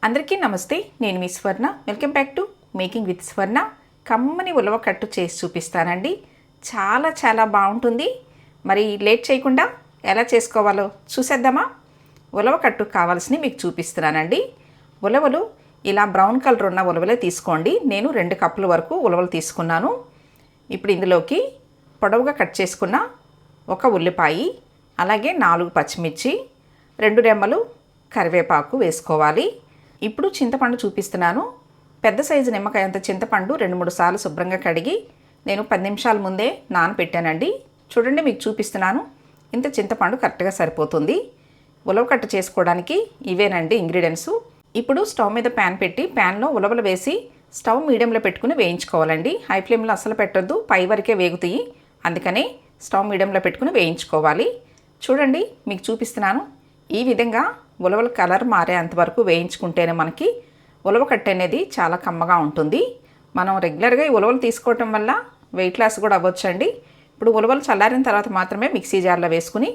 అందరికీ నమస్తే. నేను మీ స్వర్ణ. Welcome back to making with స్వర్ణ. కమ్మని ఉలవ కట్టు చేసి చూపిస్తానండి. చాలా చాలా బాగుంటుంది. మరి లేట్ చేయకుండా ఎలా చేసుకోవాలో చూసేద్దామా? ఉలవ కట్టు కావాల్సినవి మీకు చూపిస్తున్నానండి. ఉలవలు ఇలా బ్రౌన్ కలర్ ఉన్న ఉలవలే తీసుకోండి. నేను 2 కప్పుల వరకు ఉలవలు తీసుకున్నాను. ఇప్పుడు ఇందులోకి పొడవుగా కట్ చేసుకున్న ఒక ఉల్లిపాయ, అలాగే 4 పచ్చిమిర్చి, 2 రెమ్మలు కరివేపాకు వేసుకోవాలి. ఇప్పుడు చింతపండు చూపిస్తున్నాను. పెద్ద సైజు నిమ్మకాయ అంత చింతపండు 2-3 సార్లు శుభ్రంగా కడిగి నేను 10 నిమిషాల ముందే నానబెట్టానండి. చూడండి, మీకు చూపిస్తున్నాను. ఇంత చింతపండు కరెక్ట్గా సరిపోతుంది. ఉలవకట్ట చేసుకోవడానికి ఇవేనండి ఇంగ్రీడియంట్స్. ఇప్పుడు స్టవ్ మీద ప్యాన్ పెట్టి ప్యాన్లో ఉలవలు వేసి స్టవ్ మీడియంలో పెట్టుకుని వేయించుకోవాలండి. హై ఫ్లేమ్లో అసలు పెట్టొద్దు, పై వరకే వేగుతాయి. అందుకని స్టవ్ మీడియంలో పెట్టుకుని వేయించుకోవాలి. చూడండి, మీకు చూపిస్తున్నాను. ఈ విధంగా ఉలవల కలర్ మారేంతవరకు వేయించుకుంటేనే మనకి ఉలవకట్ట అనేది చాలా కమ్మగా ఉంటుంది. మనం రెగ్యులర్గా ఈ ఉలవలు తీసుకోవటం వల్ల వెయిట్ లాస్ కూడా అవ్వచ్చండి. ఇప్పుడు ఉలవలు చల్లారిన తర్వాత మాత్రమే మిక్సీ జార్లో వేసుకుని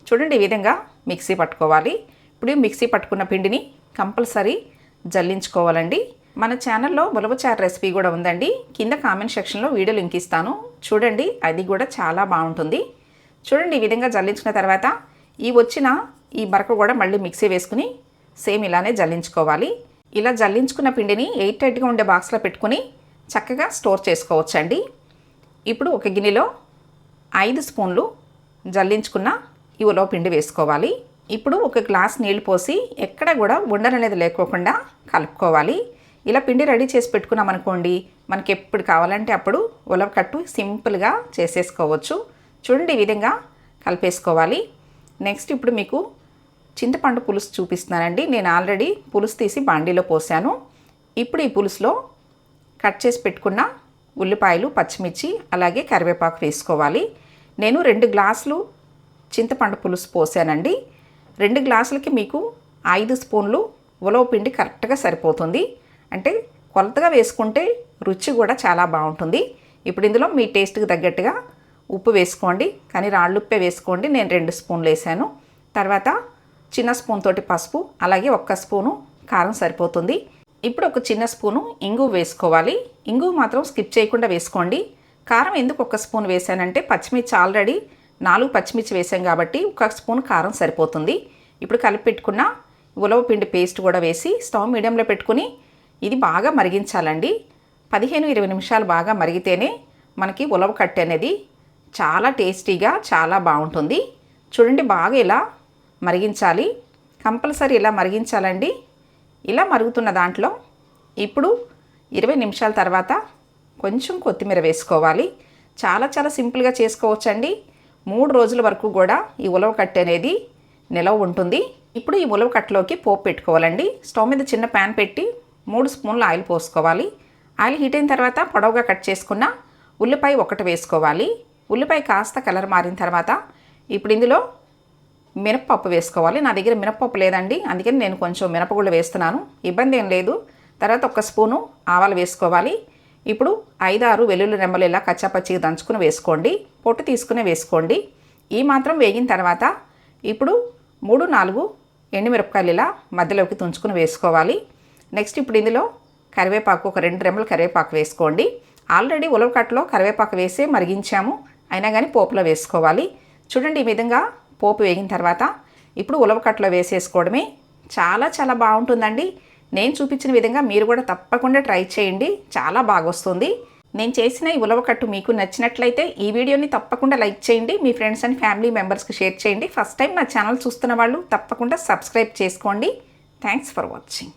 చూడండి ఈ విధంగా మిక్సీ పట్టుకోవాలి. ఇప్పుడు మిక్సీ పట్టుకున్న పిండిని కంపల్సరీ జల్లించుకోవాలండి. మన ఛానల్లో ఉలవచారు రెసిపీ కూడా ఉందండి. కింద కామెంట్ సెక్షన్లో వీడియో లింక్ ఇస్తాను, చూడండి. అది కూడా చాలా బాగుంటుంది. చూడండి, ఈ విధంగా జల్లించుకున్న తర్వాత ఈ బరక కూడా మళ్ళీ మిక్సీ వేసుకుని సేమ్ ఇలానే జల్లించుకోవాలి. ఇలా జల్లించుకున్న పిండిని ఎయిర్ టైట్గా ఉండే బాక్స్లో పెట్టుకుని చక్కగా స్టోర్ చేసుకోవచ్చండి. ఇప్పుడు ఒక గిన్నెలో 5 స్పూన్లు జల్లించుకున్న ఈ ఉలవ పిండి వేసుకోవాలి. ఇప్పుడు ఒక గ్లాస్ నీళ్లు పోసి ఎక్కడ కూడా ఉండననేది లేకోకుండా కలుపుకోవాలి. ఇలా పిండి రెడీ చేసి పెట్టుకున్నాం అనుకోండి, మనకి ఎప్పుడు కావాలంటే అప్పుడు ఉలవ కట్టు సింపుల్గా చేసేసుకోవచ్చు. చూడండి, ఈ విధంగా కలిపేసుకోవాలి. నెక్స్ట్ ఇప్పుడు మీకు చింతపండు పులుసు చూపిస్తున్నానండి. నేను ఆల్రెడీ పులుసు తీసి బాండీలో పోసాను. ఇప్పుడు ఈ పులుసులో కట్ చేసి పెట్టుకున్న ఉల్లిపాయలు, పచ్చిమిర్చి, అలాగే కరివేపాకు వేసుకోవాలి. నేను 2 గ్లాసులు చింతపండు పులుసు పోసానండి. 2 గ్లాసులకి మీకు 5 స్పూన్లు ఉలవ పిండి కరెక్ట్గా సరిపోతుంది. అంటే కొలతగా వేసుకుంటే రుచి కూడా చాలా బాగుంటుంది. ఇప్పుడు ఇందులో మీ టేస్ట్కి తగ్గట్టుగా ఉప్పు వేసుకోండి, కానీ రాళ్ళుప్పే వేసుకోండి. నేను 2 స్పూన్లు వేసాను. తర్వాత చిన్న స్పూన్ తోటి పసుపు, అలాగే 1 స్పూను కారం సరిపోతుంది. ఇప్పుడు ఒక చిన్న స్పూను ఇంగువ వేసుకోవాలి. ఇంగువ మాత్రం స్కిప్ చేయకుండా వేసుకోండి. కారం ఎందుకు 1 స్పూన్ వేసానంటే పచ్చిమిర్చి ఆల్రెడీ 4 పచ్చిమిర్చి వేసాం కాబట్టి 1 స్పూన్ కారం సరిపోతుంది. ఇప్పుడు కలిపి పెట్టుకున్న ఉలవ పిండి పేస్ట్ కూడా వేసి స్టవ్ మీడియంలో పెట్టుకుని ఇది బాగా మరిగించాలండి. 15-20 నిమిషాలు బాగా మరిగితేనే మనకి ఉలవ కట్టు అనేది చాలా టేస్టీగా చాలా బాగుంటుంది. చూడండి, బాగా ఇలా మరిగించాలి. కంపల్సరీ ఇలా మరిగించాలండి. ఇలా మరుగుతున్న దాంట్లో ఇప్పుడు 20 నిమిషాల తర్వాత కొంచెం కొత్తిమీర వేసుకోవాలి. చాలా చాలా సింపుల్గా చేసుకోవచ్చండి. 3 రోజుల వరకు కూడా ఈ ఉలవ కట్టు అనేది నిలవ ఉంటుంది. ఇప్పుడు ఈ ఉలవ కట్టులోకి పోపు పెట్టుకోవాలండి. స్టవ్ మీద చిన్న ప్యాన్ పెట్టి 3 స్పూన్ల ఆయిల్ పోసుకోవాలి. ఆయిల్ హీట్ అయిన తర్వాత పొడవుగా కట్ చేసుకున్న ఉల్లిపాయ 1 వేసుకోవాలి. ఉల్లిపాయ కాస్త కలర్ మారిన తర్వాత ఇప్పుడు ఇందులో మినప్పప్పు వేసుకోవాలి. నా దగ్గర మినప్పప్పు లేదండి, అందుకని నేను కొంచెం మినపగుళ్ళు వేస్తున్నాను. ఇబ్బంది ఏం లేదు. తర్వాత 1 స్పూను ఆవాలు వేసుకోవాలి. ఇప్పుడు 5-6 వెల్లుల్లి రెమ్మలు ఇలా కచ్చాపచ్చిగా దంచుకుని వేసుకోండి. పొట్టు తీసుకుని వేసుకోండి. ఈ మాత్రం వేగిన తర్వాత ఇప్పుడు 3-4 ఎండుమిరపకాయలు ఇలా మధ్యలోకి తుంచుకుని వేసుకోవాలి. నెక్స్ట్ ఇప్పుడు ఇందులో కరివేపాకు, ఒక 2 రెమ్మలు కరివేపాకు వేసుకోండి. ఆల్రెడీ ఉలవకట్టులో కరివేపాకు వేసి మరిగించాము, అయినా కానీ పోపులో వేసుకోవాలి. చూడండి, ఈ విధంగా పోపు వేగిన తర్వాత ఇప్పుడు ఉలవకట్టులో వేసేసుకోవడమే. చాలా చాలా బాగుంటుందండి. నేను చూపించిన విధంగా మీరు కూడా తప్పకుండా ట్రై చేయండి, చాలా బాగా వస్తుంది. నేను చేసిన ఈ ఉలవకట్టు మీకు నచ్చినట్లయితే ఈ వీడియోని తప్పకుండా లైక్ చేయండి. మీ ఫ్రెండ్స్ అండ్ ఫ్యామిలీ మెంబర్స్కి షేర్ చేయండి. ఫస్ట్ టైం నా ఛానల్ చూస్తున్న వాళ్ళు తప్పకుండా సబ్స్క్రైబ్ చేసుకోండి. Thanks for watching.